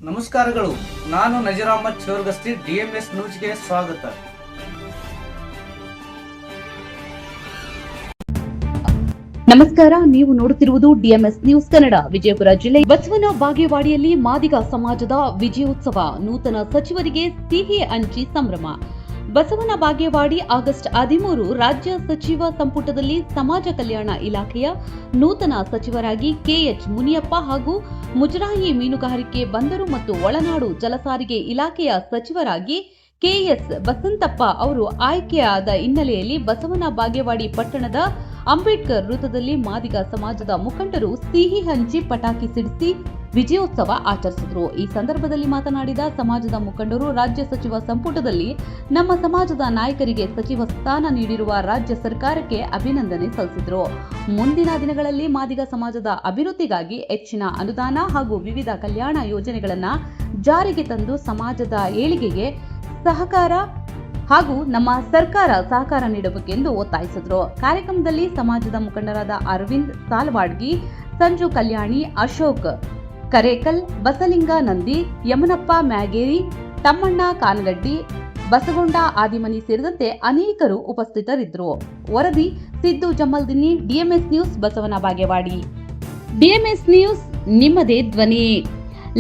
ನಮಸ್ಕಾರಗಳು. ನಾನು ನಜೀರ್ ಅಹಮದ್ ಚೋರ್ಗಸ್ತಿ, DMS ನ್ಯೂಸ್ಗೆ ಸ್ವಾಗತ. ನಮಸ್ಕಾರ, ನೀವು ನೋಡುತ್ತಿರುವುದು DMS ನ್ಯೂಸ್ ಕನ್ನಡ. ವಿಜಯಪುರ ಜಿಲ್ಲೆ ಬಸವನ ಬಾಗೇವಾಡಿಯಲ್ಲಿ ಮಾದಿಗ ಸಮಾಜದ ವಿಜಯೋತ್ಸವ. ನೂತನ ಸಚಿವರಿಗೆ ಸಿಹಿ ಹಂಚಿ ಸಂಭ್ರಮ. ಬಸವನ ಬಾಗೇವಾಡಿ ಆಗಸ್ಟ್ 13 ರಾಜ್ಯ ಸಚಿವ ಸಂಪುಟದಲ್ಲಿ ಸಮಾಜ ಕಲ್ಯಾಣ ಇಲಾಖೆಯ ನೂತನ ಸಚಿವರಾಗಿ KH ಮುನಿಯಪ್ಪ ಹಾಗೂ ಮುಜರಾಯಿ ಮೀನುಗಾರಿಕೆ ಬಂದರು ಮತ್ತು ಒಳನಾಡು ಜಲಸಾರಿಗೆ ಇಲಾಖೆಯ ಸಚಿವರಾಗಿ KS ಬಸಂತಪ್ಪ ಅವರು ಆಯ್ಕೆಯಾದ ಹಿನ್ನೆಲೆಯಲ್ಲಿ ಬಸವನ ಬಾಗೇವಾಡಿ ಪಟ್ಟಣದ ಅಂಬೇಡ್ಕರ್ ವೃತ್ತದಲ್ಲಿ ಮಾದಿಗ ಸಮಾಜದ ಮುಖಂಡರು ಸಿಹಿ ಹಂಚಿ ಪಟಾಕಿ ಸಿಡಿಸಿ ವಿಜಯೋತ್ಸವ ಆಚರಿಸಿದರು. ಈ ಸಂದರ್ಭದಲ್ಲಿ ಮಾತನಾಡಿದ ಸಮಾಜದ ಮುಖಂಡರು, ರಾಜ್ಯ ಸಚಿವ ಸಂಪುಟದಲ್ಲಿ ನಮ್ಮ ಸಮಾಜದ ನಾಯಕರಿಗೆ ಸಚಿವ ಸ್ಥಾನ ನೀಡಿರುವ ರಾಜ್ಯ ಸರ್ಕಾರಕ್ಕೆ ಅಭಿನಂದನೆ ಸಲ್ಲಿಸಿದರು. ಮುಂದಿನ ದಿನಗಳಲ್ಲಿ ಮಾದಿಗ ಸಮಾಜದ ಅಭಿವೃದ್ಧಿಗಾಗಿ ಹೆಚ್ಚಿನ ಅನುದಾನ ಹಾಗೂ ವಿವಿಧ ಕಲ್ಯಾಣ ಯೋಜನೆಗಳನ್ನು ಜಾರಿಗೆ ತಂದು ಸಮಾಜದ ಏಳಿಗೆಗೆ ಹಾಗೂ ನಮ್ಮ ಸರ್ಕಾರ ಸಹಕಾರ ನೀಡಬೇಕೆಂದು ಒತ್ತಾಯಿಸಿದರು. ಕಾರ್ಯಕ್ರಮದಲ್ಲಿ ಸಮಾಜದ ಮುಖಂಡರಾದ ಅರವಿಂದ್ ಸಾಲ್ವಾಡ್ಗಿ, ಸಂಜು ಕಲ್ಯಾಣಿ, ಅಶೋಕ್ ಕರೇಕಲ್, ಬಸಲಿಂಗ ನಂದಿ, ಯಮನಪ್ಪ ಮ್ಯಾಗೇರಿ, ತಮ್ಮಣ್ಣ ಕಾನಗಡ್ಡಿ, ಬಸಗೊಂಡ ಆದಿಮನಿ ಸೇರಿದಂತೆ ಅನೇಕರು ಉಪಸ್ಥಿತರಿದ್ದರು. ವರದಿ Siddu ಜಮ್ಮಲ್ದಿನ್ನಿ, DMS news, Basavana Bagewadi. DMS news ನಿಮ್ಮದೇ ಧ್ವನಿ.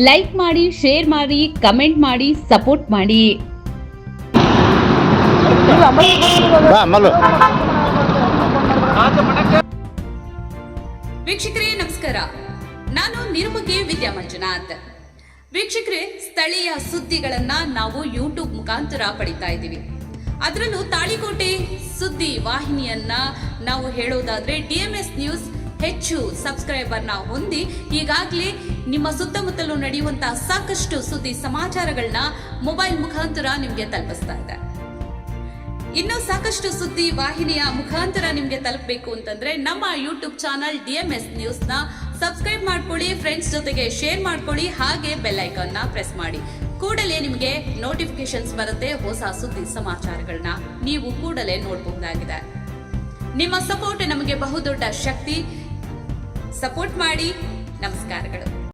ಲೈಕ್ ಮಾಡಿ, ಶೇರ್ ಮಾಡಿ, ಕಮೆಂಟ್ ಮಾಡಿ, ಸಪೋರ್ಟ್ ಮಾಡಿ. ವೀಕ್ಷಕರೇ ನಮಸ್ಕಾರ, ನಾನು ನಿರುಪಗೆ ವಿದ್ಯಾ ಮಂಜುನಾಥ್. ವೀಕ್ಷಕರೇ, ಸ್ಥಳೀಯ ಸುದ್ದಿಗಳನ್ನ ನಾವು ಯೂಟ್ಯೂಬ್ ಮುಖಾಂತರ ಪಡಿತಾ ಇದ್ದೀವಿ. ಅದರಲ್ಲೂ ತಾಳಿಕೋಟೆ ಸುದ್ದಿ ವಾಹಿನಿಯನ್ನ ನಾವು ಹೇಳೋದಾದ್ರೆ DMS ನ್ಯೂಸ್ ಹೆಚ್ಚು ಸಬ್ಸ್ಕ್ರೈಬರ್ನ ಹೊಂದಿ ಈಗಾಗಲೇ ನಿಮ್ಮ ಸುತ್ತಮುತ್ತಲೂ ನಡೆಯುವಂತಹ ಸಾಕಷ್ಟು ಸುದ್ದಿ ಸಮಾಚಾರಗಳನ್ನ ಮೊಬೈಲ್ ಮುಖಾಂತರ ನಿಮಗೆ ತಲುಪಿಸ್ತಾ ಇದೆ. ಇನ್ನೂ ಸಾಕಷ್ಟು ಸುದ್ದಿ ವಾಹಿನಿಯ ಮುಖಾಂತರ ನಿಮಗೆ ತಲುಪಬೇಕು ಅಂತಂದ್ರೆ ನಮ್ಮ ಯೂಟ್ಯೂಬ್ ಚಾನಲ್ DMS ನ್ಯೂಸ್ ನ ಸಬ್ಸ್ಕ್ರೈಬ್ ಮಾಡ್ಕೊಳ್ಳಿ, ಫ್ರೆಂಡ್ಸ್ ಜೊತೆಗೆ ಶೇರ್ ಮಾಡ್ಕೊಳ್ಳಿ, ಹಾಗೆ ಬೆಲ್ ಐಕಾನ್ ನ ಪ್ರೆಸ್ ಮಾಡಿ. ಕೂಡಲೇ ನಿಮಗೆ ನೋಟಿಫಿಕೇಶನ್ಸ್ ಬರುತ್ತೆ. ಹೊಸ ಸುದ್ದಿ ಸಮಾಚಾರಗಳನ್ನ ನೀವು ಕೂಡಲೇ ನೋಡಬಹುದಾಗಿದೆ. ನಿಮ್ಮ ಸಪೋರ್ಟ್ ನಮಗೆ ಬಹುದೊಡ್ಡ ಶಕ್ತಿ. ಸಪೋರ್ಟ್ ಮಾಡಿ. ನಮಸ್ಕಾರಗಳು.